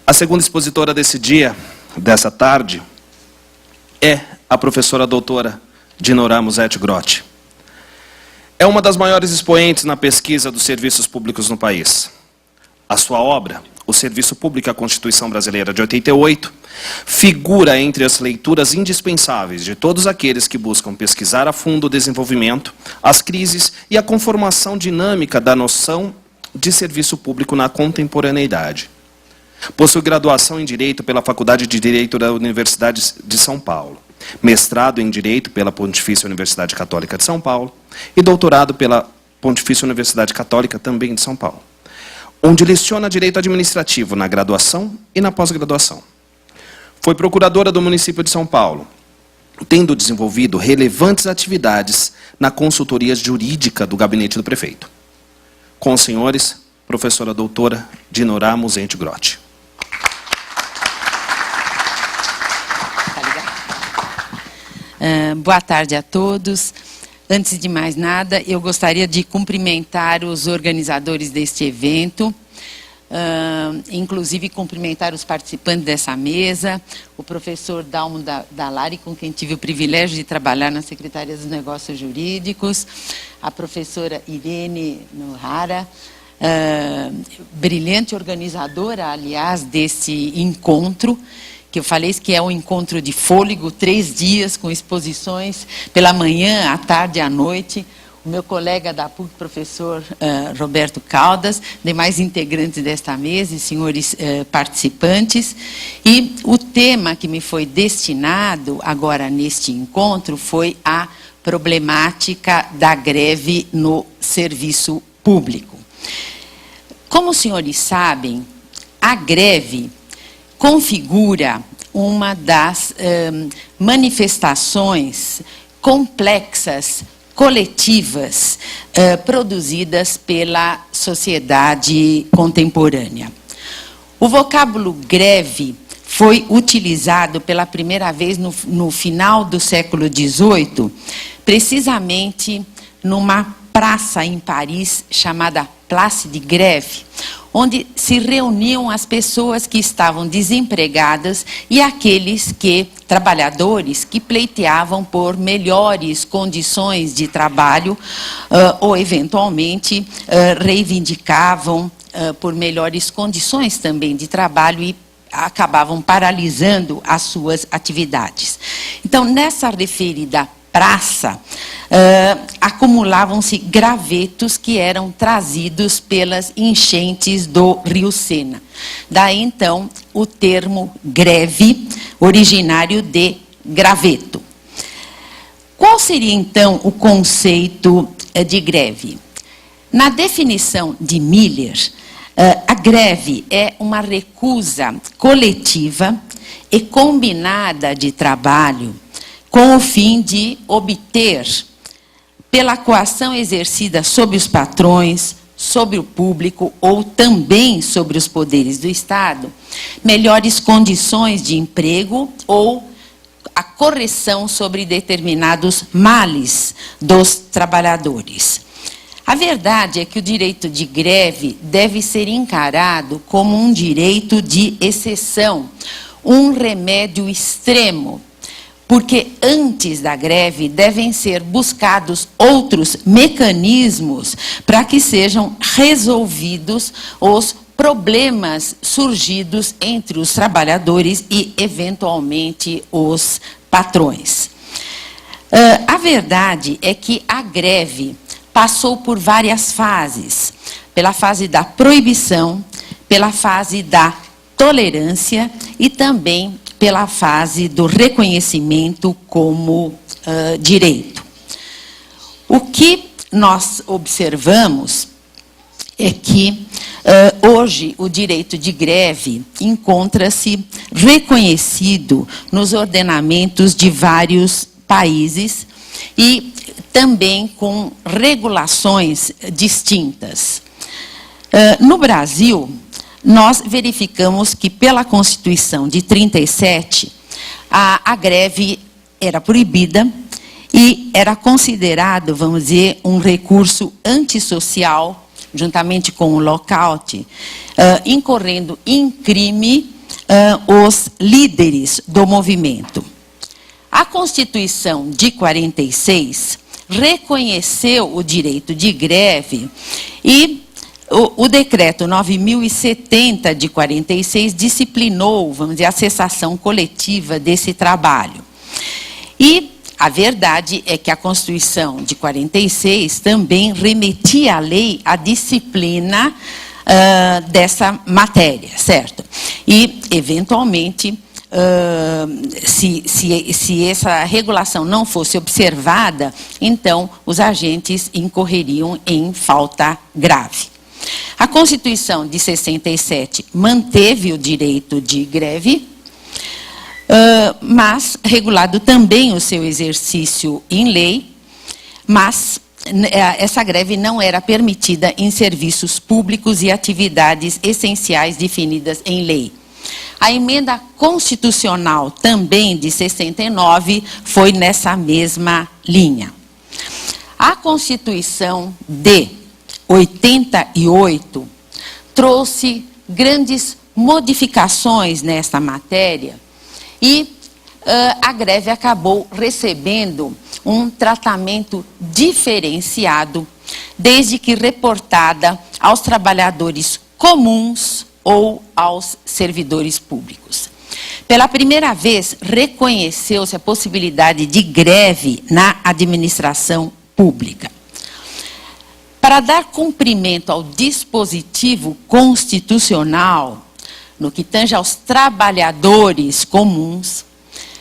A segunda expositora desse dia, dessa tarde, é a professora doutora Dinorah Musetti Grotti. É uma das maiores expoentes na pesquisa dos serviços públicos no país. A sua obra, O Serviço Público e a Constituição Brasileira de 88, figura entre as leituras indispensáveis de todos aqueles que buscam pesquisar a fundo o desenvolvimento, as crises e a conformação dinâmica da noção de serviço público na contemporaneidade. Possui graduação em Direito pela Faculdade de Direito da Universidade de São Paulo, mestrado em Direito pela Pontifícia Universidade Católica de São Paulo e doutorado pela Pontifícia Universidade Católica também de São Paulo, onde leciona Direito Administrativo na graduação e na pós-graduação. Foi procuradora do município de São Paulo, tendo desenvolvido relevantes atividades na consultoria jurídica do gabinete do prefeito. Com os senhores, professora doutora Dinorah Musetti Grotti. Boa tarde a todos. Antes de mais nada, eu gostaria de cumprimentar os organizadores deste evento, inclusive cumprimentar os participantes dessa mesa, o professor Dalmo Dallari, com quem tive o privilégio de trabalhar na Secretaria dos Negócios Jurídicos, a professora Irene Nohara, brilhante organizadora, aliás, desse encontro, que eu falei que é um encontro de fôlego, 3 dias, com exposições pela manhã, à tarde e à noite. O meu colega da PUC, professor Roberto Caldas, demais integrantes desta mesa e senhores participantes. E o tema que me foi destinado agora neste encontro foi a problemática da greve no serviço público. Como os senhores sabem, a greve configura uma das manifestações complexas, coletivas, produzidas pela sociedade contemporânea. O vocábulo greve foi utilizado pela primeira vez no final do século XVIII, precisamente numa praça em Paris chamada Place de Grève, onde se reuniam as pessoas que estavam desempregadas e aqueles trabalhadores que pleiteavam por melhores condições de trabalho ou, eventualmente, reivindicavam por melhores condições também de trabalho e acabavam paralisando as suas atividades. Então, nessa referida praça, acumulavam-se gravetos que eram trazidos pelas enchentes do Rio Sena. Daí, então, o termo greve, originário de graveto. Qual seria, então, o conceito de greve? Na definição de Miller, a greve é uma recusa coletiva e combinada de trabalho com o fim de obter, pela coação exercida sobre os patrões, sobre o público ou também sobre os poderes do Estado, melhores condições de emprego ou a correção sobre determinados males dos trabalhadores. A verdade é que o direito de greve deve ser encarado como um direito de exceção, um remédio extremo, porque antes da greve devem ser buscados outros mecanismos para que sejam resolvidos os problemas surgidos entre os trabalhadores e, eventualmente, os patrões. A verdade é que a greve passou por várias fases, pela fase da proibição, pela fase da tolerância e também pela fase do reconhecimento como direito. O que nós observamos é que hoje o direito de greve encontra-se reconhecido nos ordenamentos de vários países e também com regulações distintas. No Brasil, nós verificamos que, pela Constituição de 37, a greve era proibida e era considerado, vamos dizer, um recurso antissocial, juntamente com o lockout, incorrendo em crime os líderes do movimento. A Constituição de 46 reconheceu o direito de greve e o decreto 9.070 de 46 disciplinou, vamos dizer, a cessação coletiva desse trabalho. E a verdade é que a Constituição de 46 também remetia à lei a disciplina dessa matéria, certo? E, eventualmente, se essa regulação não fosse observada, então os agentes incorreriam em falta grave. A Constituição de 67 manteve o direito de greve, mas regulado também o seu exercício em lei, mas essa greve não era permitida em serviços públicos e atividades essenciais definidas em lei. A emenda constitucional também de 69 foi nessa mesma linha. A Constituição de 88 trouxe grandes modificações nesta matéria e a greve acabou recebendo um tratamento diferenciado, desde que reportada aos trabalhadores comuns ou aos servidores públicos. Pela primeira vez, reconheceu-se a possibilidade de greve na administração pública. Para dar cumprimento ao dispositivo constitucional, no que tange aos trabalhadores comuns,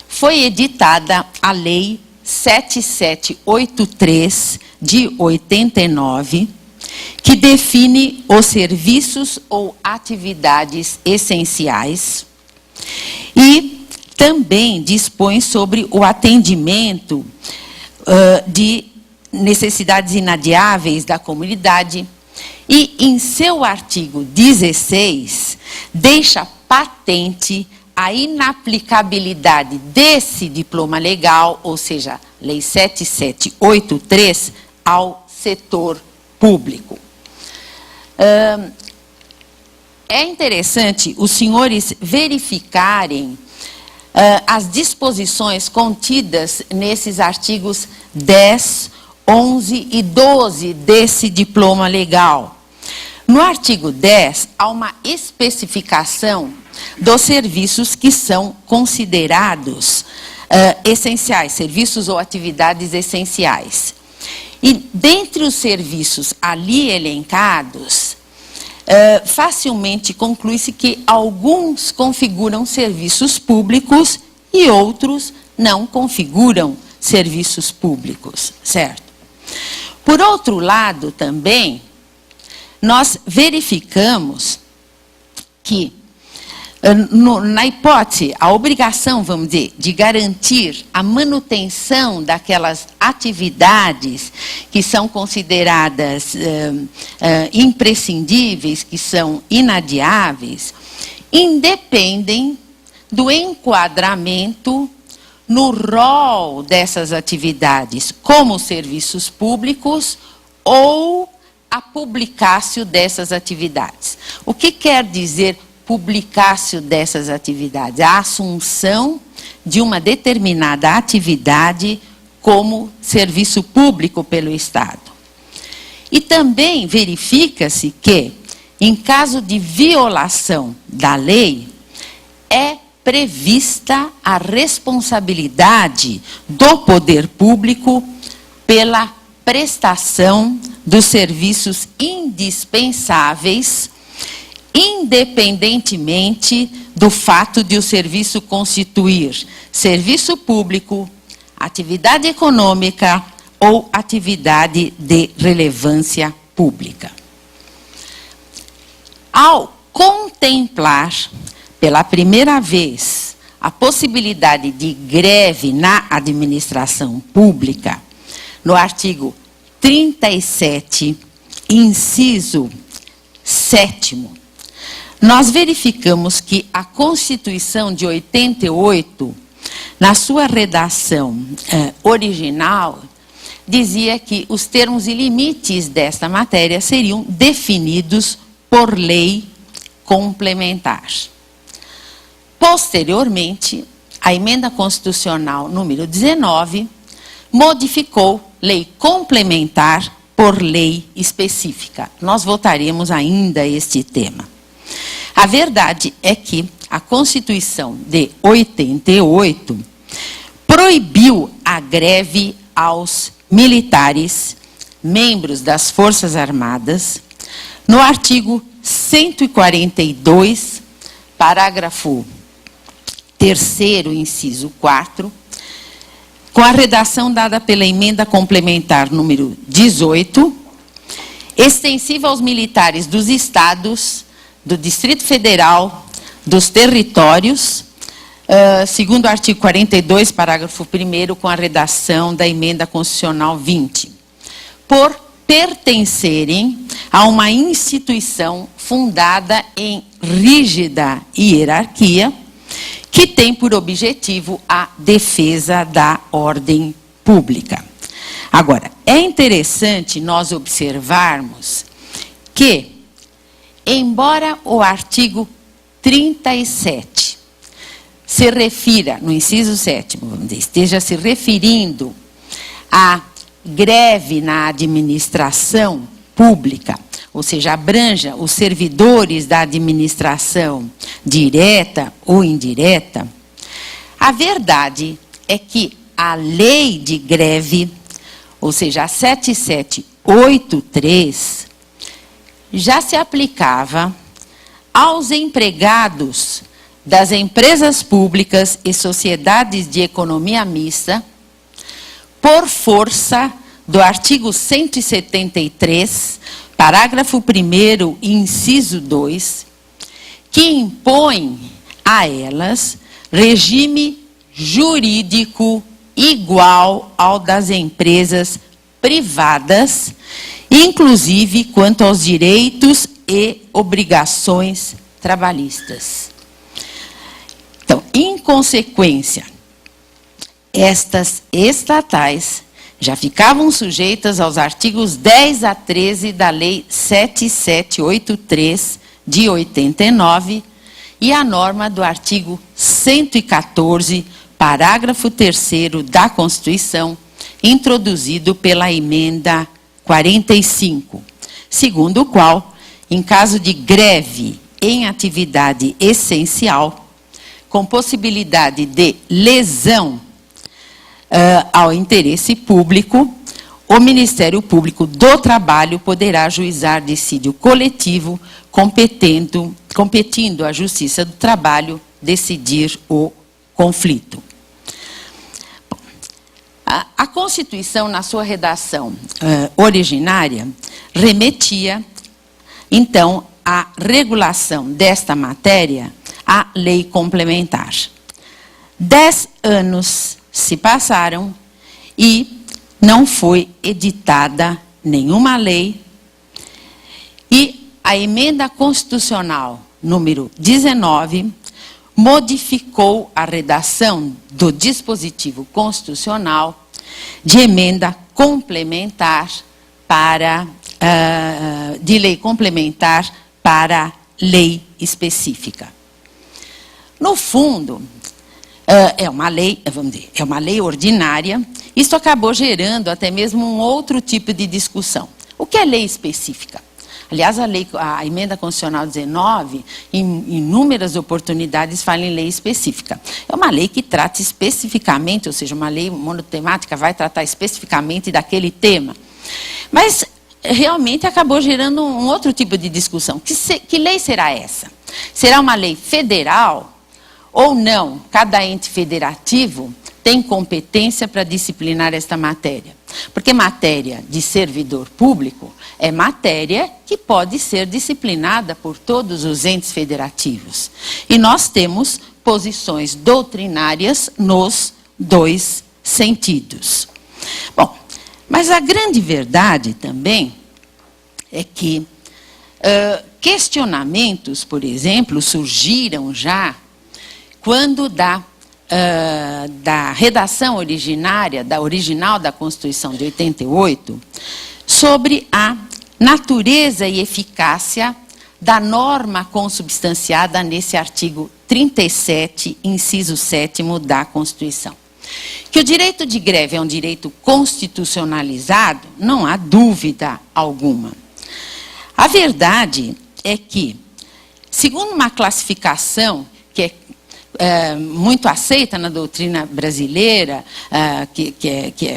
foi editada a Lei 7783 de 89, que define os serviços ou atividades essenciais e também dispõe sobre o atendimento de necessidades inadiáveis da comunidade e, em seu artigo 16, deixa patente a inaplicabilidade desse diploma legal, ou seja, Lei 7783, ao setor público. É interessante os senhores verificarem as disposições contidas nesses artigos 10, 11 e 12 desse diploma legal. No artigo 10, há uma especificação dos serviços que são considerados essenciais, serviços ou atividades essenciais. E dentre os serviços ali elencados, facilmente conclui-se que alguns configuram serviços públicos e outros não configuram serviços públicos, certo? Por outro lado, também, nós verificamos que, na hipótese, a obrigação, vamos dizer, de garantir a manutenção daquelas atividades que são consideradas imprescindíveis, que são inadiáveis, independem do enquadramento no rol dessas atividades, como serviços públicos ou a publicácio dessas atividades. O que quer dizer publicácio dessas atividades? A assunção de uma determinada atividade como serviço público pelo Estado. E também verifica-se que, em caso de violação da lei, é prevista a responsabilidade do poder público pela prestação dos serviços indispensáveis, independentemente do fato de o serviço constituir serviço público, atividade econômica ou atividade de relevância pública. Ao contemplar pela primeira vez a possibilidade de greve na administração pública, no artigo 37, inciso 7º, nós verificamos que a Constituição de 88, na sua redação original, dizia que os termos e limites desta matéria seriam definidos por lei complementar. Posteriormente, a emenda constitucional número 19 modificou lei complementar por lei específica. Nós voltaremos ainda a este tema. A verdade é que a Constituição de 88 proibiu a greve aos militares, membros das Forças Armadas, no artigo 142, parágrafo 3º, inciso 4, com a redação dada pela emenda complementar número 18, extensiva aos militares dos estados, do Distrito Federal, dos territórios, segundo o artigo 42, parágrafo 1º, com a redação da emenda constitucional 20, por pertencerem a uma instituição fundada em rígida hierarquia, que tem por objetivo a defesa da ordem pública. Agora, é interessante nós observarmos que, embora o artigo 37 se refira, no inciso 7º, vamos dizer, esteja se referindo à greve na administração pública, ou seja, abranja os servidores da administração direta ou indireta, a verdade é que a lei de greve, ou seja, a 7783, já se aplicava aos empregados das empresas públicas e sociedades de economia mista, por força do artigo 173, parágrafo 1º, inciso 2, que impõe a elas regime jurídico igual ao das empresas privadas, inclusive quanto aos direitos e obrigações trabalhistas. Então, em consequência, estas estatais já ficavam sujeitas aos artigos 10 a 13 da Lei 7783 de 89 e a norma do artigo 114, parágrafo 3º da Constituição, introduzido pela emenda 45, segundo o qual, em caso de greve em atividade essencial, com possibilidade de lesão ao interesse público, o Ministério Público do Trabalho poderá ajuizar dissídio coletivo, competindo à Justiça do Trabalho decidir o conflito. A Constituição, na sua redação originária, remetia, então, a regulação desta matéria à lei complementar. 10 anos se passaram e não foi editada nenhuma lei, e a emenda constitucional número 19 modificou a redação do dispositivo constitucional de emenda complementar para de lei complementar para lei específica. No fundo, é uma lei, vamos dizer, é uma lei ordinária. Isso acabou gerando até mesmo um outro tipo de discussão. O que é lei específica? Aliás, a emenda constitucional 19, em inúmeras oportunidades, fala em lei específica. É uma lei que trata especificamente, ou seja, uma lei monotemática vai tratar especificamente daquele tema. Mas realmente acabou gerando um outro tipo de discussão. Que lei será essa? Será uma lei federal ou não? Cada ente federativo tem competência para disciplinar esta matéria. Porque matéria de servidor público é matéria que pode ser disciplinada por todos os entes federativos. E nós temos posições doutrinárias nos dois sentidos. Bom, mas a grande verdade também é que questionamentos, por exemplo, surgiram já quando da redação original da Constituição de 88, sobre a natureza e eficácia da norma consubstanciada nesse artigo 37, inciso 7º da Constituição. Que o direito de greve é um direito constitucionalizado, não há dúvida alguma. A verdade é que, segundo uma classificação que é muito aceita na doutrina brasileira,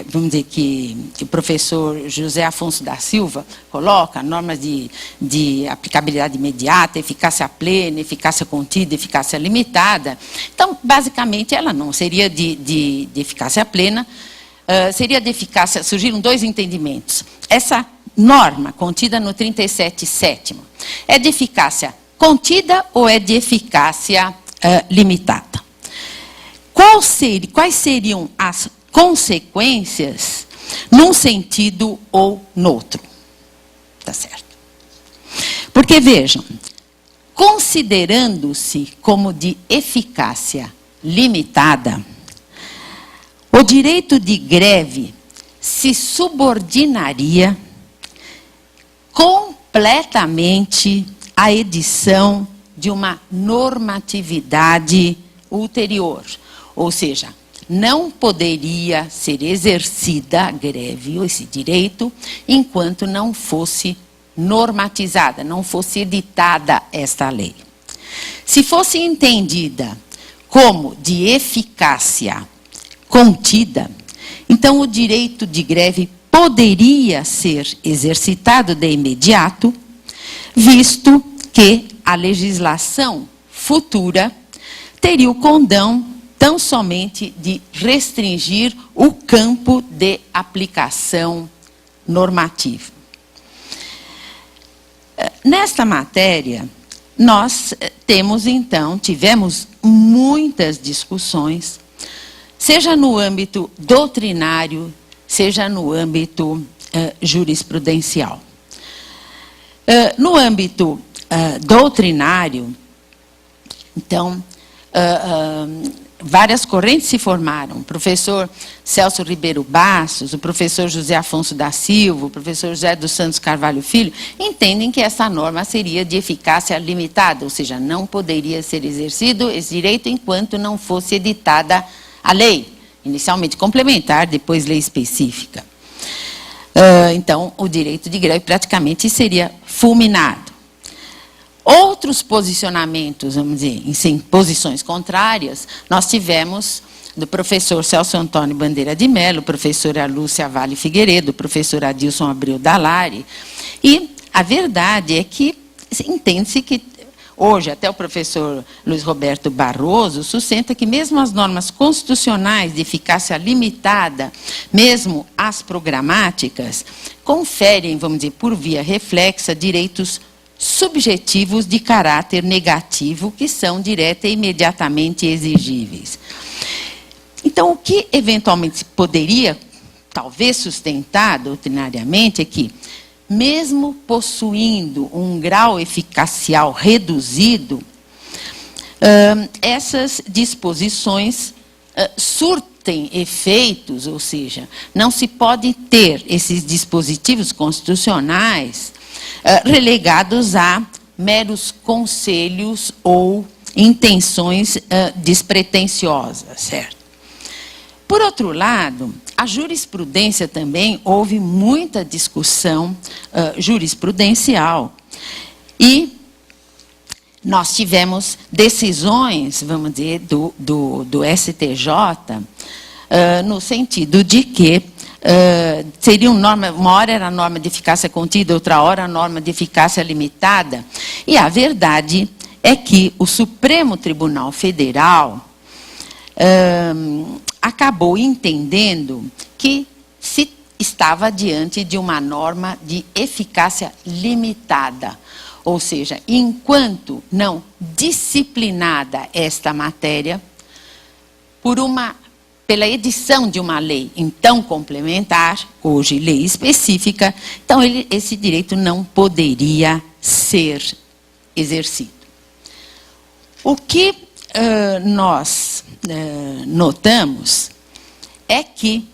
vamos dizer, que o professor José Afonso da Silva coloca, normas de aplicabilidade imediata, eficácia plena, eficácia contida, eficácia limitada. Então, basicamente, ela não seria de eficácia plena, seria de eficácia, surgiram dois entendimentos. Essa norma contida no 37.7º é de eficácia contida ou é de eficácia limitada? Quais seriam as consequências num sentido ou noutro? Tá certo? Porque, vejam, considerando-se como de eficácia limitada, o direito de greve se subordinaria completamente à edição de uma normatividade ulterior. Ou seja, não poderia ser exercida a greve, ou esse direito, enquanto não fosse normatizada, não fosse editada esta lei. Se fosse entendida como de eficácia contida, então o direito de greve poderia ser exercitado de imediato, visto que a legislação futura teria o condão tão somente de restringir o campo de aplicação normativa. Nesta matéria, nós tivemos muitas discussões, seja no âmbito doutrinário, seja no âmbito jurisprudencial. No âmbito doutrinário, então, várias correntes se formaram. O professor Celso Ribeiro Bastos, o professor José Afonso da Silva, o professor José dos Santos Carvalho Filho, entendem que essa norma seria de eficácia limitada, ou seja, não poderia ser exercido esse direito enquanto não fosse editada a lei, inicialmente complementar, depois lei específica. Então, o direito de greve praticamente seria fulminado. Outros posicionamentos, vamos dizer, em posições contrárias, nós tivemos do professor Celso Antônio Bandeira de Mello, professora Lúcia Vale Figueiredo, professor Adilson Abreu Dalari. E a verdade é que entende-se que hoje, até o professor Luiz Roberto Barroso sustenta que mesmo as normas constitucionais de eficácia limitada, mesmo as programáticas, conferem, vamos dizer, por via reflexa, direitos subjetivos de caráter negativo que são direta e imediatamente exigíveis. Então, o que eventualmente poderia, talvez, sustentar doutrinariamente é que, mesmo possuindo um grau eficacial reduzido, essas disposições surtem efeitos, ou seja, não se pode ter esses dispositivos constitucionais relegados a meros conselhos ou intenções despretensiosas, certo? Por outro lado, a jurisprudência também, houve muita discussão jurisprudencial e nós tivemos decisões, vamos dizer, do STJ, no sentido de que seria uma hora era a norma de eficácia contida, outra hora a norma de eficácia limitada. E a verdade é que o Supremo Tribunal Federal acabou entendendo que se estava diante de uma norma de eficácia limitada. Ou seja, enquanto não disciplinada esta matéria, pela edição de uma lei, então complementar, hoje lei específica, então esse direito não poderia ser exercido. O que nós notamos é que,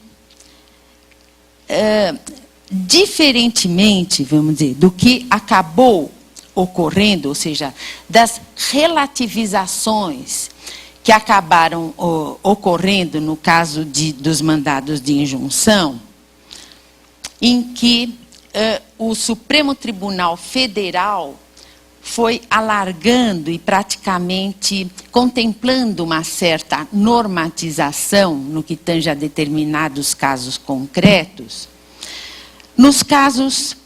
diferentemente, vamos dizer, do que acabou ocorrendo, ou seja, das relativizações que acabaram ocorrendo no caso dos mandados de injunção, em que o Supremo Tribunal Federal foi alargando e praticamente contemplando uma certa normatização no que tange a determinados casos concretos, nos casos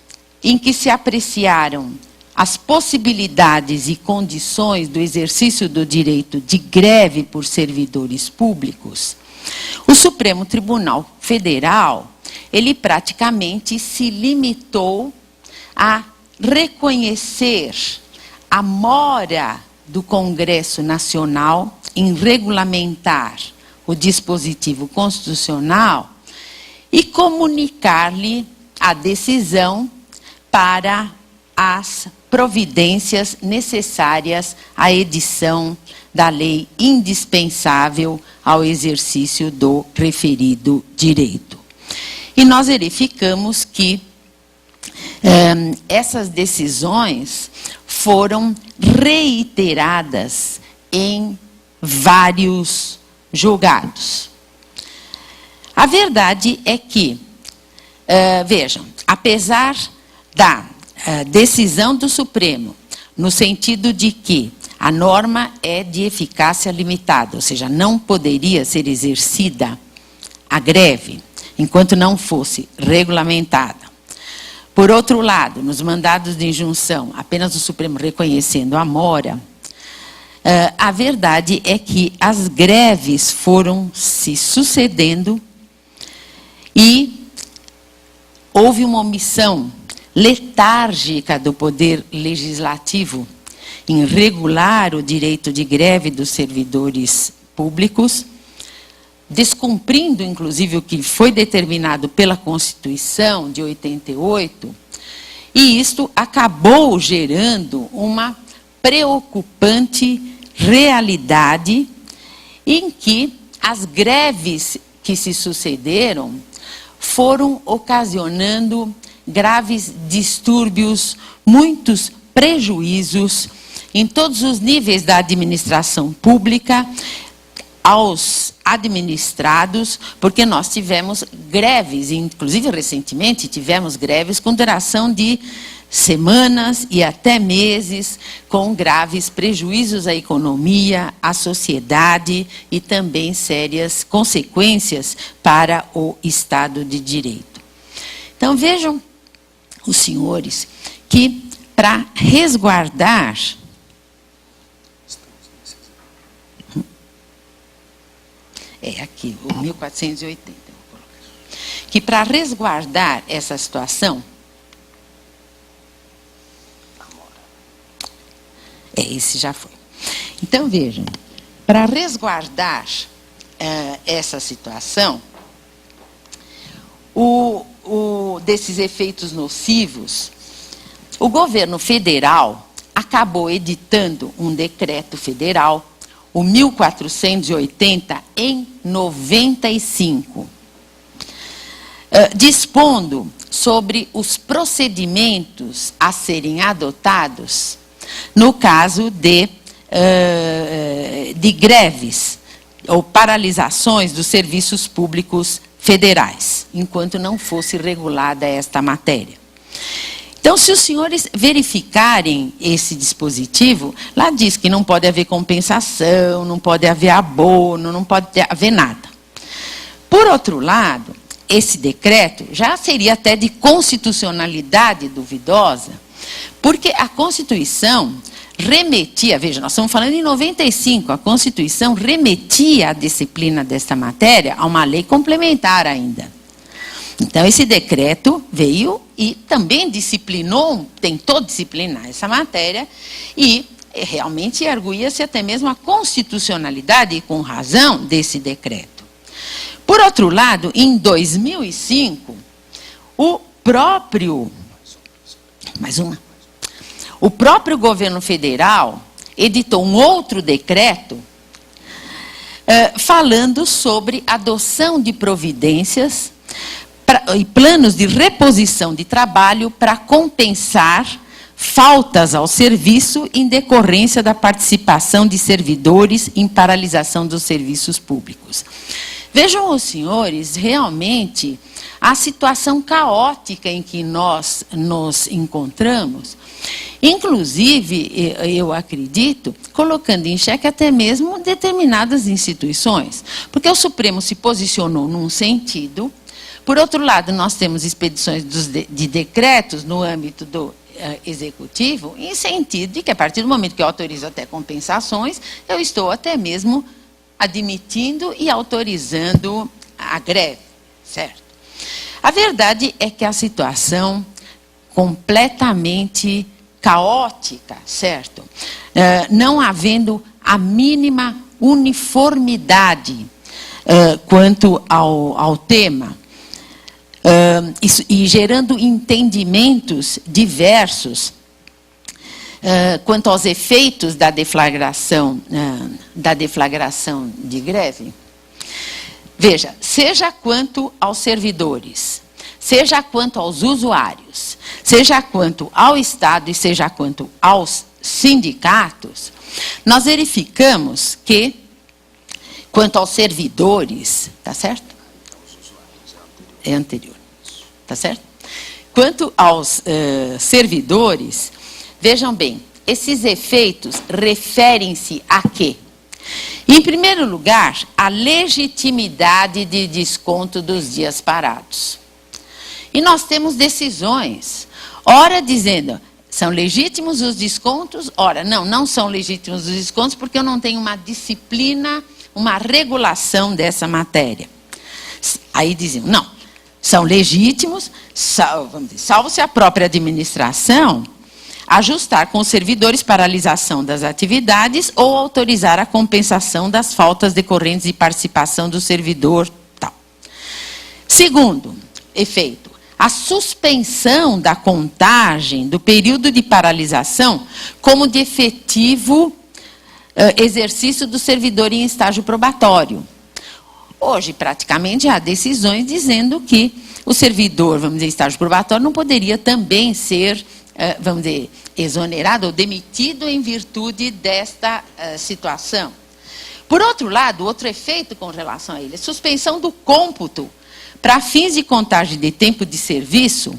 em que se apreciaram as possibilidades e condições do exercício do direito de greve por servidores públicos, o Supremo Tribunal Federal, ele praticamente se limitou a reconhecer a mora do Congresso Nacional em regulamentar o dispositivo constitucional e comunicar-lhe a decisão para as providências necessárias à edição da lei indispensável ao exercício do referido direito. E nós verificamos que essas decisões foram reiteradas em vários julgados. A verdade é que, vejam, apesar da decisão do Supremo, no sentido de que a norma é de eficácia limitada, ou seja, não poderia ser exercida a greve enquanto não fosse regulamentada. Por outro lado, nos mandados de injunção, apenas o Supremo reconhecendo a mora, a verdade é que as greves foram se sucedendo e houve uma omissão letárgica do Poder Legislativo em regular o direito de greve dos servidores públicos, descumprindo, inclusive, o que foi determinado pela Constituição de 88, e isto acabou gerando uma preocupante realidade em que as greves que se sucederam foram ocasionando graves distúrbios, muitos prejuízos em todos os níveis da administração pública, aos administrados, porque nós tivemos greves, inclusive recentemente tivemos greves com duração de semanas e até meses, com graves prejuízos à economia, à sociedade e também sérias consequências para o Estado de Direito. Então vejam os senhores que para resguardar aqui, o 1480, que para resguardar essa situação, esse já foi. Então, vejam, para resguardar essa situação, desses efeitos nocivos, o governo federal acabou editando um decreto federal, o 1480, em 95, dispondo sobre os procedimentos a serem adotados no caso de greves ou paralisações dos serviços públicos federais, enquanto não fosse regulada esta matéria. Então, se os senhores verificarem esse dispositivo, lá diz que não pode haver compensação, não pode haver abono, não pode haver nada. Por outro lado, esse decreto já seria até de constitucionalidade duvidosa, porque a Constituição remetia, veja, nós estamos falando em 95, a Constituição remetia a disciplina desta matéria a uma lei complementar ainda. Então, esse decreto veio e também tentou disciplinar essa matéria e realmente arguía-se até mesmo a constitucionalidade, com razão, desse decreto. Por outro lado, em 2005, o próprio governo federal editou um outro decreto falando sobre adoção de providências e planos de reposição de trabalho para compensar faltas ao serviço em decorrência da participação de servidores em paralisação dos serviços públicos. Vejam os senhores, realmente, a situação caótica em que nós nos encontramos, inclusive, eu acredito, colocando em xeque até mesmo determinadas instituições, porque o Supremo se posicionou num sentido. Por outro lado, nós temos expedições de decretos no âmbito do Executivo, em sentido de que, a partir do momento que eu autorizo até compensações, eu estou até mesmo admitindo e autorizando a greve, certo? A verdade é que a situação completamente caótica, certo? Não havendo a mínima uniformidade quanto ao tema, e gerando entendimentos diversos quanto aos efeitos da deflagração de greve. Veja, seja quanto aos servidores, seja quanto aos usuários, seja quanto ao Estado e seja quanto aos sindicatos, nós verificamos que, quanto aos servidores, tá certo? É anterior, tá certo? Quanto aos servidores, vejam bem, esses efeitos referem-se a quê? Em primeiro lugar, a legitimidade de desconto dos dias parados. E nós temos decisões, ora dizendo, são legítimos os descontos, ora, não são legítimos os descontos porque eu não tenho uma disciplina, uma regulação dessa matéria. Aí diziam, não, são legítimos, salvo se a própria administração ajustar com os servidores paralisação das atividades ou autorizar a compensação das faltas decorrentes de participação do servidor. Tal. Segundo efeito, a suspensão da contagem do período de paralisação como de efetivo exercício do servidor em estágio probatório. Hoje, praticamente, há decisões dizendo que o servidor, vamos dizer, em estágio probatório, não poderia também ser, vamos dizer, exonerado ou demitido em virtude desta situação. Por outro lado, outro efeito com relação a ele, suspensão do cômputo para fins de contagem de tempo de serviço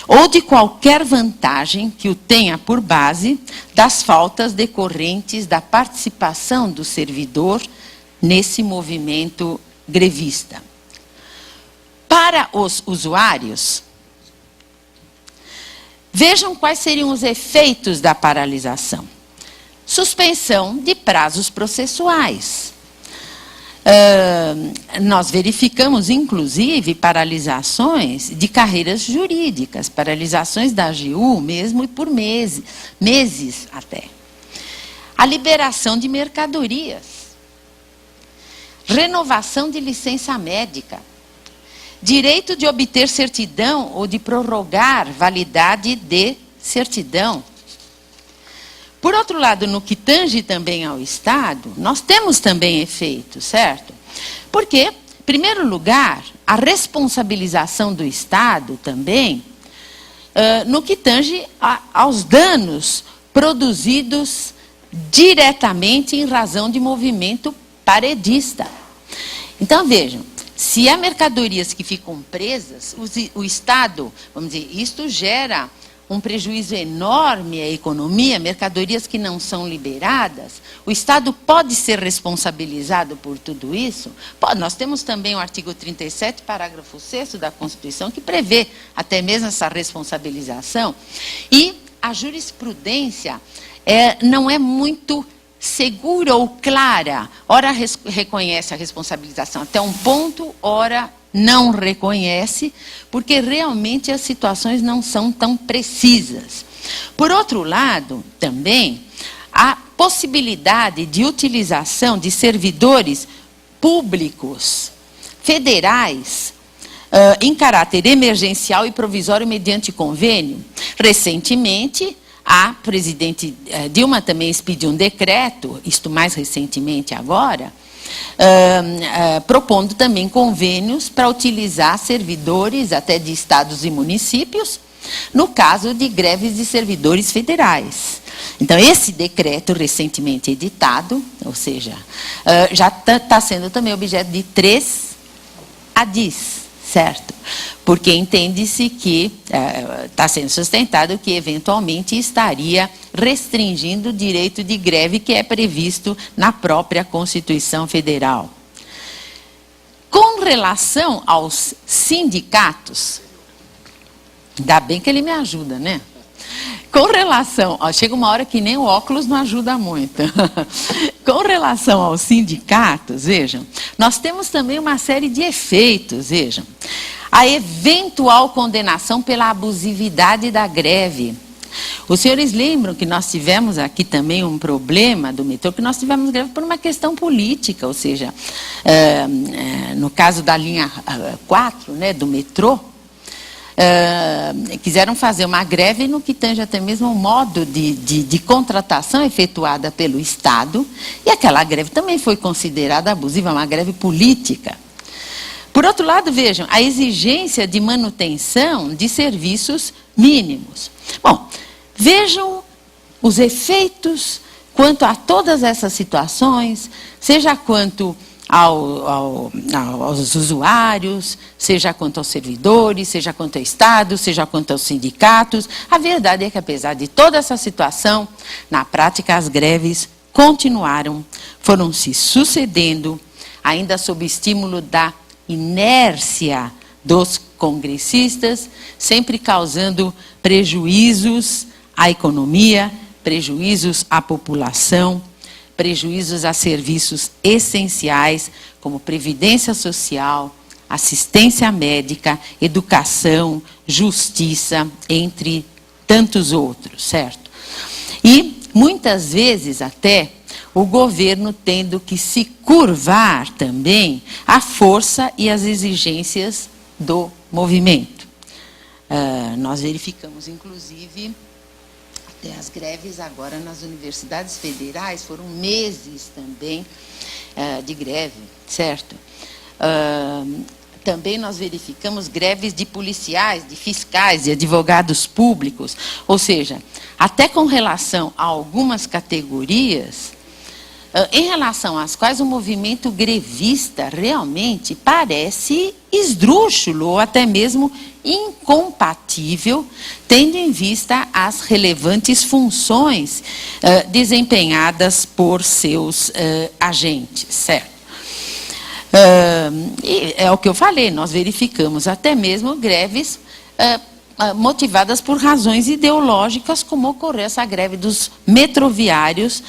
ou de qualquer vantagem que o tenha por base das faltas decorrentes da participação do servidor nesse movimento grevista. Para os usuários, vejam quais seriam os efeitos da paralisação. Suspensão de prazos processuais. Nós verificamos, inclusive, paralisações de carreiras jurídicas, paralisações da AGU mesmo e por meses até. A liberação de mercadorias. Renovação de licença médica. Direito de obter certidão ou de prorrogar validade de certidão. Por outro lado, no que tange também ao Estado, nós temos também efeitos, certo? Porque, em primeiro lugar, a responsabilização do Estado também, no que tange aos danos produzidos diretamente em razão de movimento paredista. Então, vejam, se há mercadorias que ficam presas, o Estado, vamos dizer, isto gera um prejuízo enorme à economia, mercadorias que não são liberadas, o Estado pode ser responsabilizado por tudo isso? Pode. Nós temos também o artigo 37, parágrafo 6º da Constituição, que prevê até mesmo essa responsabilização. E a jurisprudência não é muito segura ou clara. Ora reconhece a responsabilização até um ponto, ora não reconhece, porque realmente as situações não são tão precisas. Por outro lado, também, a possibilidade de utilização de servidores públicos, federais, em caráter emergencial e provisório mediante convênio. Recentemente, a presidente Dilma também expediu um decreto, isto mais recentemente agora, propondo também convênios para utilizar servidores até de estados e municípios no caso de greves de servidores federais. Então, esse decreto recentemente editado, ou seja, já está sendo também objeto de 3 ADIs, certo? Porque entende-se que está sendo sustentado que eventualmente estaria restringindo o direito de greve que é previsto na própria Constituição Federal. Com relação aos sindicatos, ainda bem que ele me ajuda, né? Com relação, chega uma hora que nem o óculos não ajuda muito. Com relação aos sindicatos, vejam, nós temos também uma série de efeitos, vejam. A eventual condenação pela abusividade da greve. Os senhores lembram que nós tivemos aqui também um problema do metrô, que nós tivemos greve por uma questão política, ou seja, no caso da linha 4, né, do metrô, quiseram fazer uma greve no que tange até mesmo o modo de contratação efetuada pelo Estado, e aquela greve também foi considerada abusiva, uma greve política. Por outro lado, vejam, a exigência de manutenção de serviços mínimos. Bom, vejam os efeitos quanto a todas essas situações, seja quanto aos usuários, seja quanto aos servidores, seja quanto ao Estado, seja quanto aos sindicatos. A verdade é que, apesar de toda essa situação, na prática as greves continuaram, foram se sucedendo, ainda sob estímulo da inércia dos congressistas, sempre causando prejuízos à economia, prejuízos à população, prejuízos a serviços essenciais, como previdência social, assistência médica, educação, justiça, entre tantos outros, certo? E, muitas vezes, até, o governo tendo que se curvar também à força e às exigências do movimento. Nós verificamos, inclusive, até as greves agora nas universidades federais, foram meses também de greve, certo? Também nós verificamos greves de policiais, de fiscais, de advogados públicos, ou seja, até com relação a algumas categorias, em relação às quais o movimento grevista realmente parece esdrúxulo ou até mesmo incompatível, tendo em vista as relevantes funções desempenhadas por seus agentes, certo? E é o que eu falei, nós verificamos até mesmo greves motivadas por razões ideológicas, como ocorreu essa greve dos metroviários,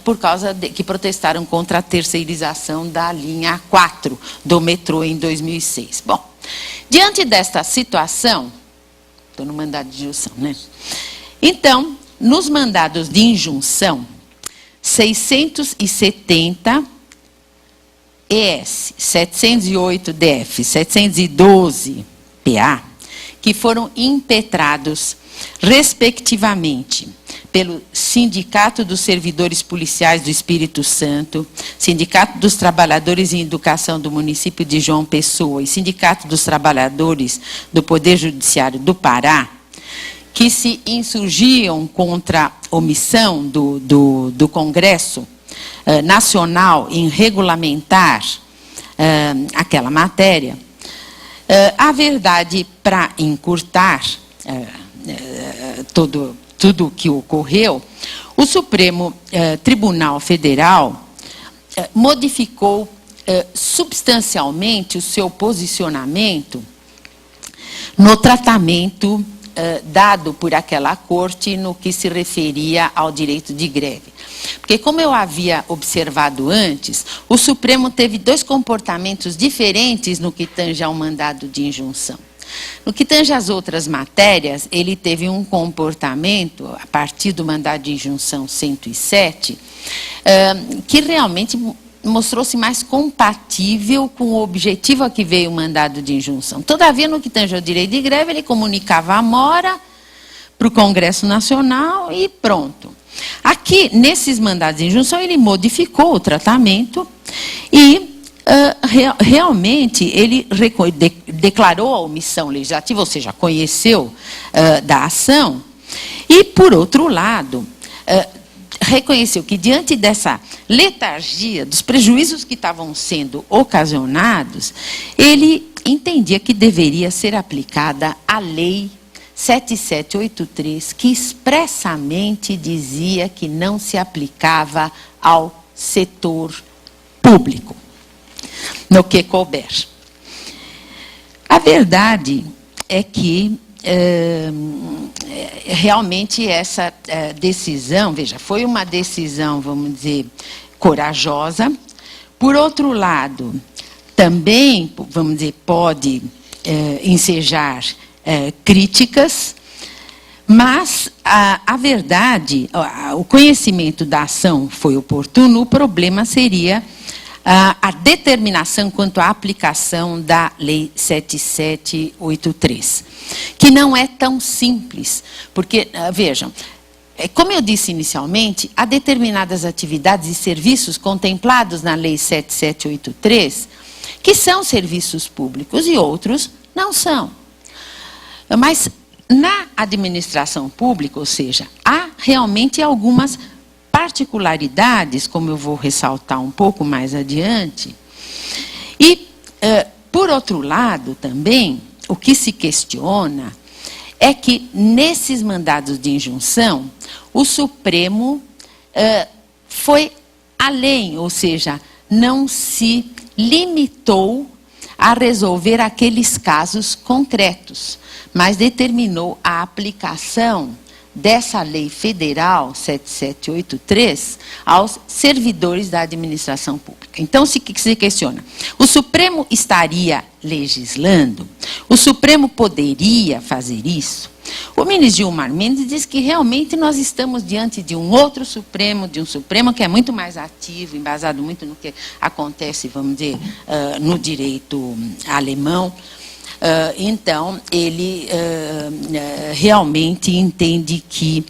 por causa que protestaram contra a terceirização da linha 4 do metrô em 2006. Bom, diante desta situação, estou no mandado de injunção, né? Então, nos mandados de injunção, 670 ES, 708 DF, 712 PA, que foram impetrados, respectivamente, pelo Sindicato dos Servidores Policiais do Espírito Santo, Sindicato dos Trabalhadores em Educação do município de João Pessoa e Sindicato dos Trabalhadores do Poder Judiciário do Pará, que se insurgiam contra a omissão do Congresso Nacional em regulamentar aquela matéria. A verdade, para encurtar tudo o que ocorreu, o Supremo Tribunal Federal modificou substancialmente o seu posicionamento no tratamento dado por aquela corte no que se referia ao direito de greve. Porque, como eu havia observado antes, o Supremo teve 2 comportamentos diferentes no que tange ao mandado de injunção. No que tange às outras matérias, ele teve um comportamento, a partir do mandado de injunção 107, que realmente mostrou-se mais compatível com o objetivo a que veio o mandado de injunção. Todavia, no que tange ao direito de greve, ele comunicava a mora para o Congresso Nacional e pronto. Aqui, nesses mandados de injunção, ele modificou o tratamento e realmente ele declarou a omissão legislativa, ou seja, conheceu da ação, e, por outro lado, reconheceu que, diante dessa letargia, dos prejuízos que estavam sendo ocasionados, ele entendia que deveria ser aplicada a Lei 7783, que expressamente dizia que não se aplicava ao setor público, no que couber. A verdade é que realmente essa decisão, veja, foi uma decisão, vamos dizer, corajosa. Por outro lado, também, vamos dizer, pode ensejar críticas, mas a verdade, o conhecimento da ação foi oportuno, o problema seria a determinação quanto à aplicação da Lei 7783, que não é tão simples, porque, vejam, como eu disse inicialmente, há determinadas atividades e serviços contemplados na Lei 7783, que são serviços públicos e outros não são. Mas na administração pública, ou seja, há realmente algumas particularidades, como eu vou ressaltar um pouco mais adiante. E, por outro lado, também, o que se questiona é que, nesses mandados de injunção, o Supremo foi além, ou seja, não se limitou a resolver aqueles casos concretos, mas determinou a aplicação dessa lei federal 7783 aos servidores da administração pública. Então, se questiona, o Supremo estaria legislando? O Supremo poderia fazer isso? O ministro Gilmar Mendes diz que realmente nós estamos diante de um outro Supremo, de um Supremo que é muito mais ativo, embasado muito no que acontece, vamos dizer, no direito alemão. Então, ele realmente entende que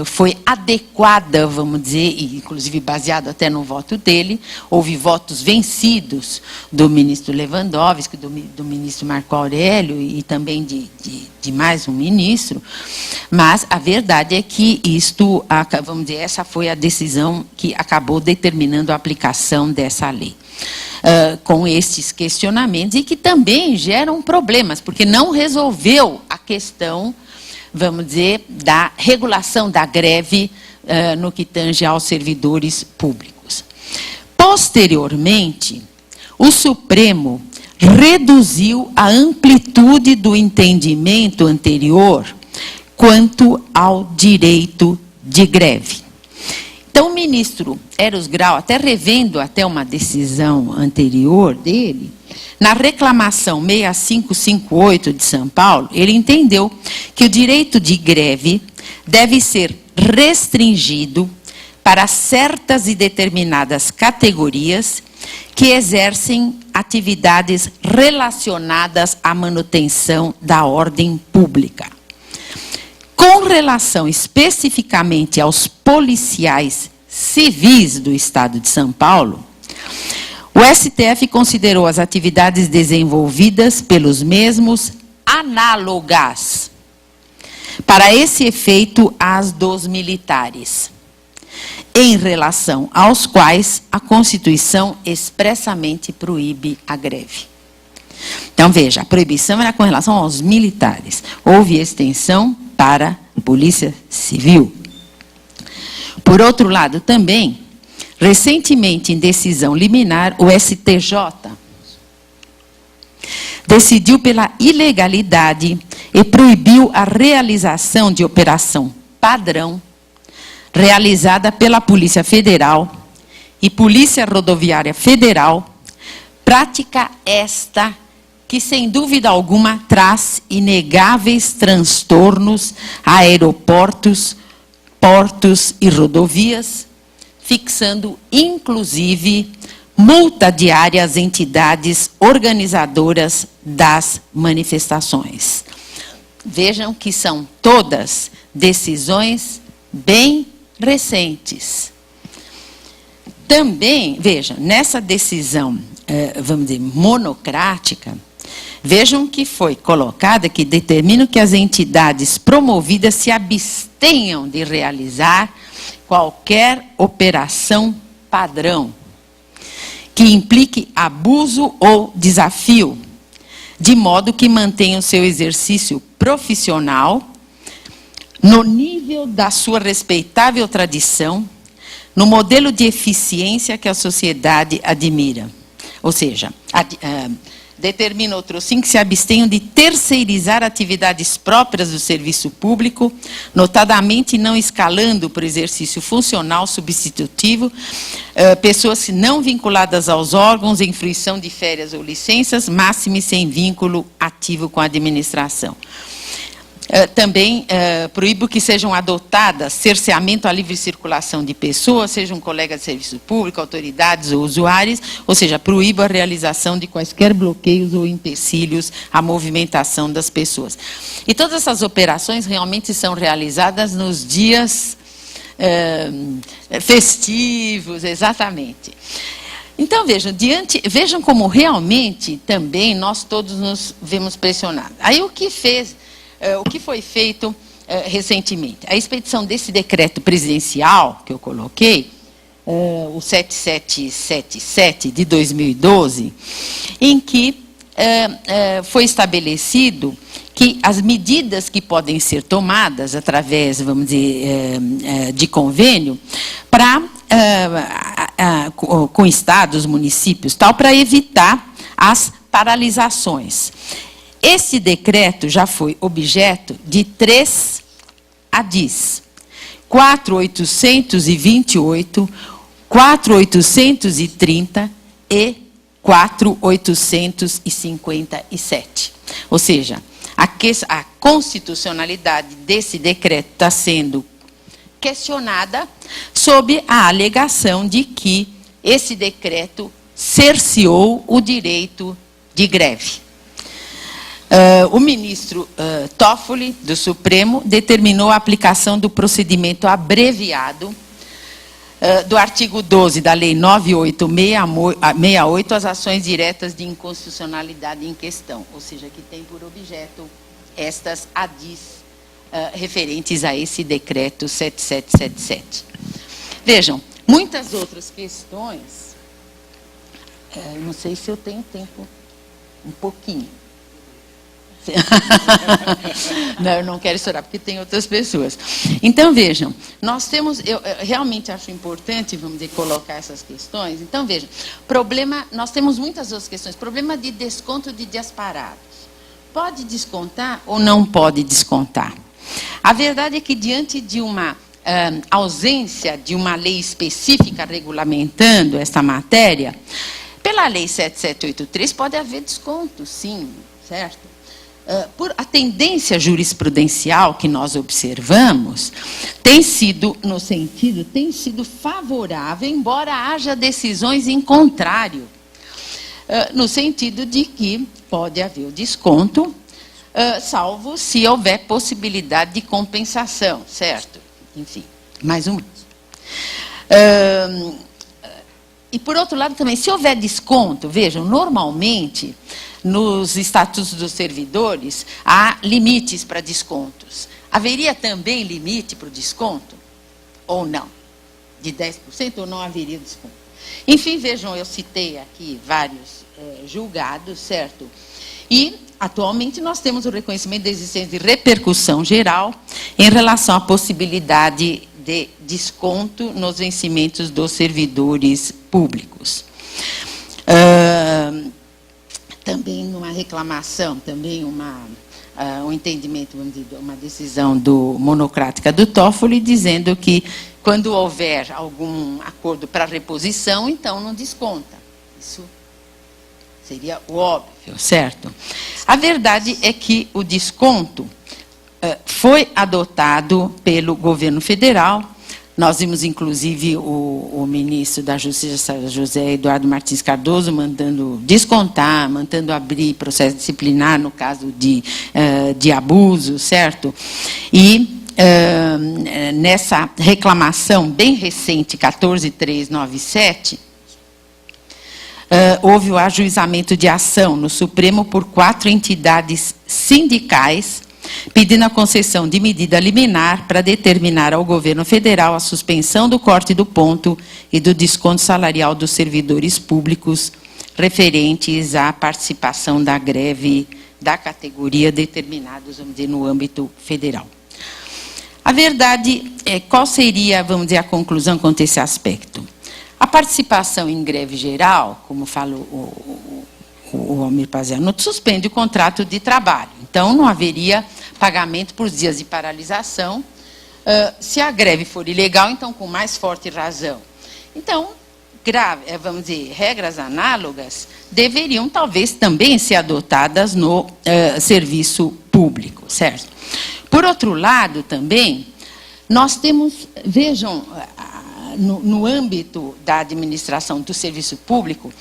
foi adequada, vamos dizer, e inclusive baseado até no voto dele, houve votos vencidos do ministro Lewandowski, do ministro Marco Aurélio e também de mais um ministro, mas a verdade é que isto, vamos dizer, essa foi a decisão que acabou determinando a aplicação dessa lei. Com estes questionamentos e que também geram problemas, porque não resolveu a questão, vamos dizer, da regulação da greve no que tange aos servidores públicos. Posteriormente, o Supremo reduziu a amplitude do entendimento anterior quanto ao direito de greve. Então, o ministro Eros Grau, até revendo até uma decisão anterior dele, na reclamação 6558 de São Paulo, ele entendeu que o direito de greve deve ser restringido para certas e determinadas categorias que exercem atividades relacionadas à manutenção da ordem pública. Com relação especificamente aos policiais civis do Estado de São Paulo, o STF considerou as atividades desenvolvidas pelos mesmos análogas, para esse efeito, às dos militares, em relação aos quais a Constituição expressamente proíbe a greve. Então, veja, a proibição era com relação aos militares. Houve extensão para a Polícia Civil. Por outro lado, também, recentemente, em decisão liminar, o STJ decidiu pela ilegalidade e proibiu a realização de operação padrão realizada pela Polícia Federal e Polícia Rodoviária Federal, prática esta que, sem dúvida alguma, traz inegáveis transtornos a aeroportos, portos e rodovias, fixando, inclusive, multa diária às entidades organizadoras das manifestações. Vejam que são todas decisões bem recentes. Também, veja, nessa decisão vamos dizer, monocrática, vejam que foi colocada que determina que as entidades promovidas se abstenham de realizar qualquer operação padrão que implique abuso ou desafio, de modo que mantenham seu exercício profissional no nível da sua respeitável tradição, no modelo de eficiência que a sociedade admira. Ou seja, determina outro sim que se abstenham de terceirizar atividades próprias do serviço público, notadamente não escalando para o exercício funcional substitutivo, pessoas não vinculadas aos órgãos em fruição de férias ou licenças, máxime sem vínculo ativo com a administração. Também proíbo que sejam adotadas cerceamento à livre circulação de pessoas, sejam colegas de serviço público, autoridades ou usuários, ou seja, proíbo a realização de quaisquer bloqueios ou empecilhos à movimentação das pessoas. E todas essas operações realmente são realizadas nos dias festivos, exatamente. Então, vejam como realmente também nós todos nos vemos pressionados. Aí o que foi feito recentemente? A expedição desse decreto presidencial que eu coloquei, o 7777 de 2012, em que foi estabelecido que as medidas que podem ser tomadas através, vamos dizer, de convênio, com estados, municípios, tal, para evitar as paralisações. Esse decreto já foi objeto de 3 ADIs, 4828, 4830 e 4857. Ou seja, a constitucionalidade desse decreto está sendo questionada sob a alegação de que esse decreto cerceou o direito de greve. O ministro Toffoli, do Supremo, determinou a aplicação do procedimento abreviado do artigo 12 da Lei 9868 às ações diretas de inconstitucionalidade em questão, ou seja, que tem por objeto estas ADIs referentes a esse decreto 7777. Vejam, muitas outras questões, não sei se eu tenho tempo, um pouquinho. Não, eu não quero estourar, porque tem outras pessoas. Então, vejam, nós temos, eu realmente acho importante, vamos dizer, colocar essas questões. Então, vejam, nós temos muitas outras questões. Problema de desconto de diasparados. Pode descontar ou não pode descontar? A verdade é que, diante de uma ausência de uma lei específica regulamentando esta matéria, pela Lei 7783 pode haver desconto, sim, certo? Por a tendência jurisprudencial que nós observamos, tem sido favorável, embora haja decisões em contrário, no sentido de que pode haver o desconto, salvo se houver possibilidade de compensação, certo? Enfim, mais um. E, por outro lado, também, se houver desconto, vejam, normalmente, nos estatutos dos servidores, há limites para descontos. Haveria também limite para o desconto? Ou não? De 10% ou não haveria desconto? Enfim, vejam, eu citei aqui vários julgados, certo? E, atualmente, nós temos o reconhecimento da existência de repercussão geral em relação à possibilidade de desconto nos vencimentos dos servidores públicos. Também numa reclamação, também um entendimento, vamos dizer, uma decisão monocrática do Toffoli, dizendo que quando houver algum acordo para reposição, então não desconta. Isso seria o óbvio, certo? A verdade é que o desconto foi adotado pelo governo federal. Nós vimos, inclusive, o ministro da Justiça, José Eduardo Martins Cardoso, mandando descontar, mandando abrir processo disciplinar no caso de abuso, certo? E nessa reclamação bem recente, 14397, houve o ajuizamento de ação no Supremo por 4 entidades sindicais, pedindo a concessão de medida liminar para determinar ao governo federal a suspensão do corte do ponto e do desconto salarial dos servidores públicos referentes à participação da greve da categoria determinados, vamos dizer, no âmbito federal. A verdade é, qual seria, vamos dizer, a conclusão quanto a esse aspecto? A participação em greve geral, como falou o Almir Pazianotto, suspende o contrato de trabalho. Então, não haveria pagamento por dias de paralisação. Se a greve for ilegal, então, com mais forte razão. Então, vamos dizer, regras análogas deveriam, talvez, também ser adotadas no serviço público, certo? Por outro lado, também, nós temos, vejam, no âmbito da administração do serviço público,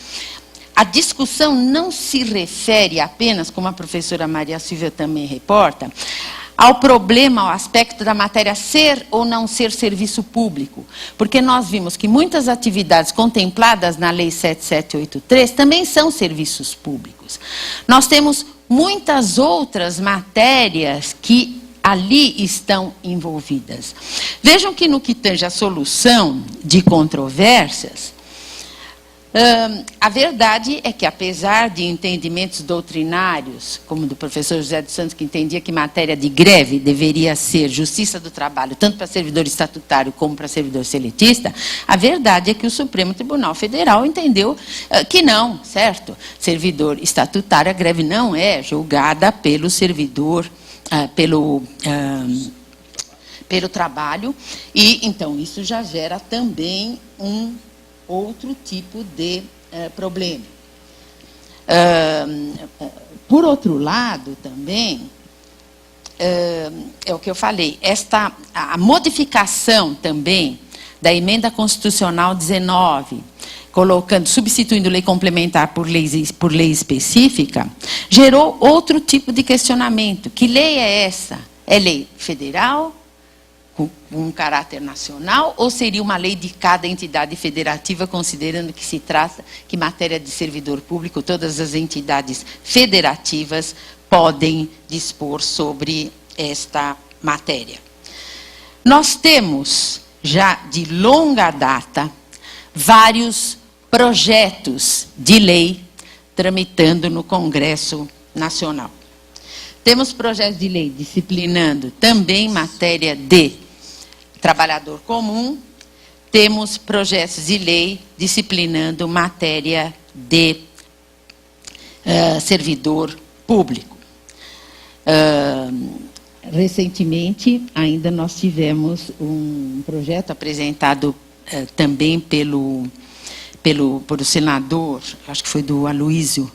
a discussão não se refere apenas, como a professora Maria Silvia também reporta, ao problema, ao aspecto da matéria ser ou não ser serviço público. Porque nós vimos que muitas atividades contempladas na Lei 7783 também são serviços públicos. Nós temos muitas outras matérias que ali estão envolvidas. Vejam que no que tange a solução de controvérsias, a verdade é que, apesar de entendimentos doutrinários, como do professor José dos Santos, que entendia que matéria de greve deveria ser justiça do trabalho, tanto para servidor estatutário como para servidor seletista, a verdade é que o Supremo Tribunal Federal entendeu que não, certo? Servidor estatutário, a greve não é julgada pelo servidor, pelo trabalho, e então isso já gera também um outro tipo de problema. Por outro lado, também, é o que eu falei, a modificação também da emenda constitucional 19, substituindo lei complementar por lei específica, gerou outro tipo de questionamento. Que lei é essa? É lei federal, com um caráter nacional, ou seria uma lei de cada entidade federativa, considerando que se trata que matéria de servidor público, todas as entidades federativas podem dispor sobre esta matéria. Nós temos, já de longa data, vários projetos de lei tramitando no Congresso Nacional. Temos projetos de lei disciplinando também matéria de trabalhador comum, temos projetos de lei disciplinando matéria de servidor público. Recentemente, ainda nós tivemos um projeto apresentado também pelo senador, acho que foi do Aloísio,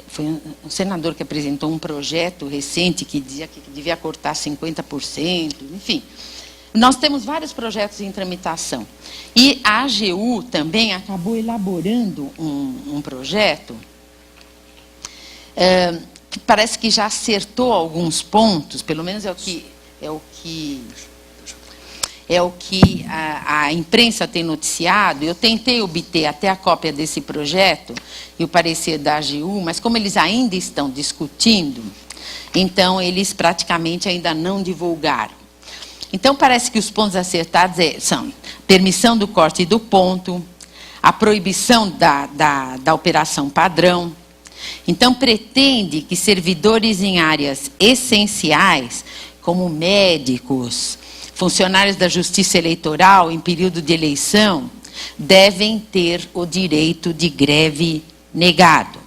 foi um senador que apresentou um projeto recente que dizia que devia cortar 50%, enfim. Nós temos vários projetos em tramitação. E a AGU também acabou elaborando um projeto que parece que já acertou alguns pontos, pelo menos é o que a imprensa tem noticiado. Eu tentei obter até a cópia desse projeto e o parecer da AGU, mas como eles ainda estão discutindo, então eles praticamente ainda não divulgaram. Então parece que os pontos acertados são permissão do corte do ponto, a proibição da operação padrão. Então pretende que servidores em áreas essenciais, como médicos, funcionários da Justiça Eleitoral em período de eleição, devem ter o direito de greve negado.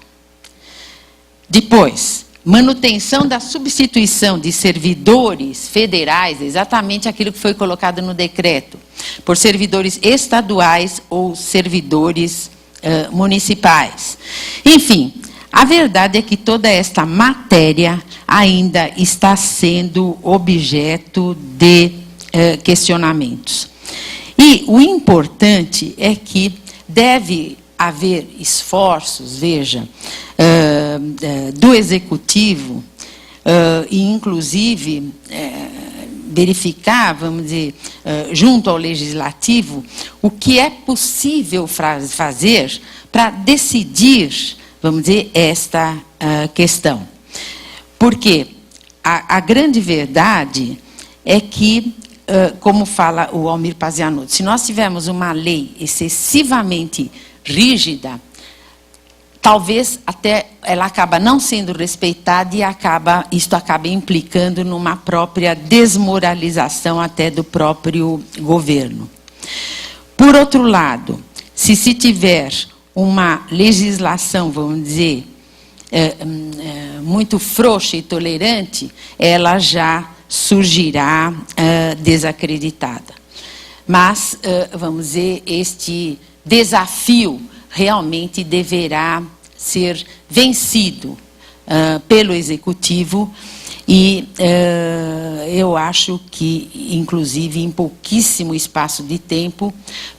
Depois, manutenção da substituição de servidores federais, exatamente aquilo que foi colocado no decreto, por servidores estaduais ou servidores municipais. Enfim, a verdade é que toda esta matéria ainda está sendo objeto de questionamentos. E o importante é que deve haver esforços, veja, do Executivo, e inclusive verificar, vamos dizer, junto ao Legislativo, o que é possível fazer para decidir, vamos dizer, esta questão. Porque a grande verdade é que, como fala o Almir Pazianotto, se nós tivermos uma lei excessivamente rígida, talvez até ela acaba não sendo respeitada e isto acaba implicando numa própria desmoralização até do próprio governo. Por outro lado, se tiver uma legislação, vamos dizer, muito frouxa e tolerante, ela já surgirá desacreditada. Mas, vamos dizer, este desafio realmente deverá ser vencido pelo Executivo e eu acho que, inclusive, em pouquíssimo espaço de tempo,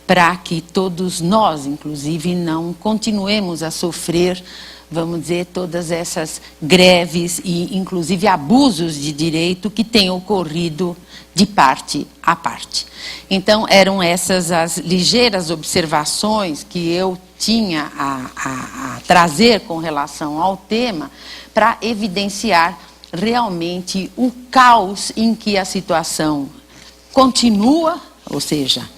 para que todos nós, inclusive, não continuemos a sofrer, vamos dizer, todas essas greves e, inclusive, abusos de direito que têm ocorrido de parte a parte. Então, eram essas as ligeiras observações que eu tinha a trazer com relação ao tema, para evidenciar realmente o caos em que a situação continua, ou seja,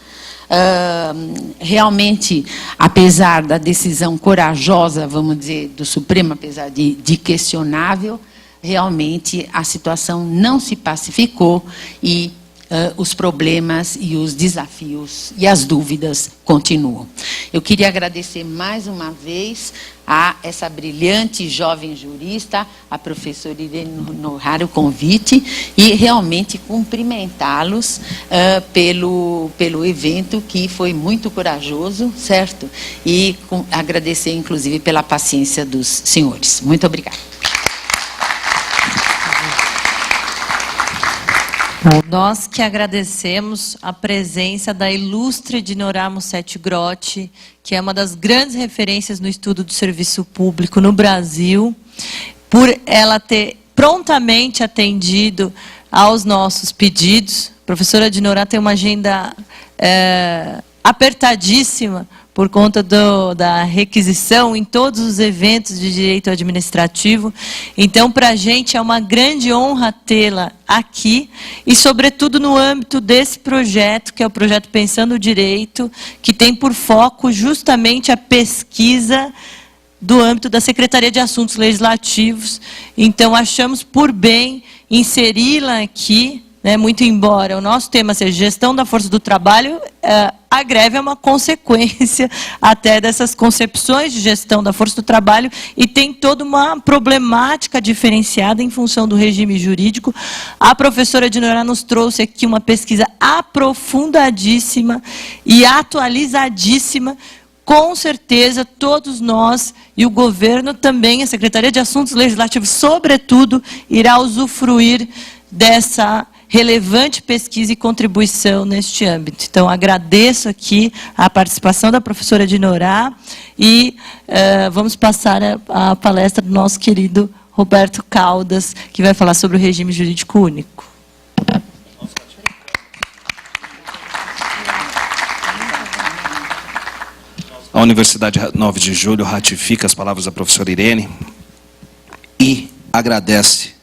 realmente, apesar da decisão corajosa, vamos dizer, do Supremo, apesar de questionável, realmente a situação não se pacificou e os problemas e os desafios e as dúvidas continuam. Eu queria agradecer mais uma vez a essa brilhante jovem jurista, a professora Irene Nohara, o convite, e realmente cumprimentá-los pelo evento, que foi muito corajoso, certo? E agradecer, inclusive, pela paciência dos senhores. Muito obrigada. Nós que agradecemos a presença da ilustre Dinorah Mussetti Grotti, que é uma das grandes referências no estudo do serviço público no Brasil, por ela ter prontamente atendido aos nossos pedidos. A professora Dinorah tem uma agenda apertadíssima por conta da requisição em todos os eventos de direito administrativo. Então, para a gente é uma grande honra tê-la aqui, e sobretudo no âmbito desse projeto, que é o projeto Pensando o Direito, que tem por foco justamente a pesquisa do âmbito da Secretaria de Assuntos Legislativos. Então, achamos por bem inseri-la aqui, né, muito embora o nosso tema seja gestão da força do trabalho, a greve é uma consequência até dessas concepções de gestão da força do trabalho e tem toda uma problemática diferenciada em função do regime jurídico. A professora Dinorah nos trouxe aqui uma pesquisa aprofundadíssima e atualizadíssima. Com certeza, todos nós e o governo também, a Secretaria de Assuntos Legislativos, sobretudo, irá usufruir dessa relevante pesquisa e contribuição neste âmbito. Então, agradeço aqui a participação da professora Dinorah e vamos passar a palestra do nosso querido Roberto Caldas, que vai falar sobre o regime jurídico único. A Universidade 9 de Julho ratifica as palavras da professora Irene e agradece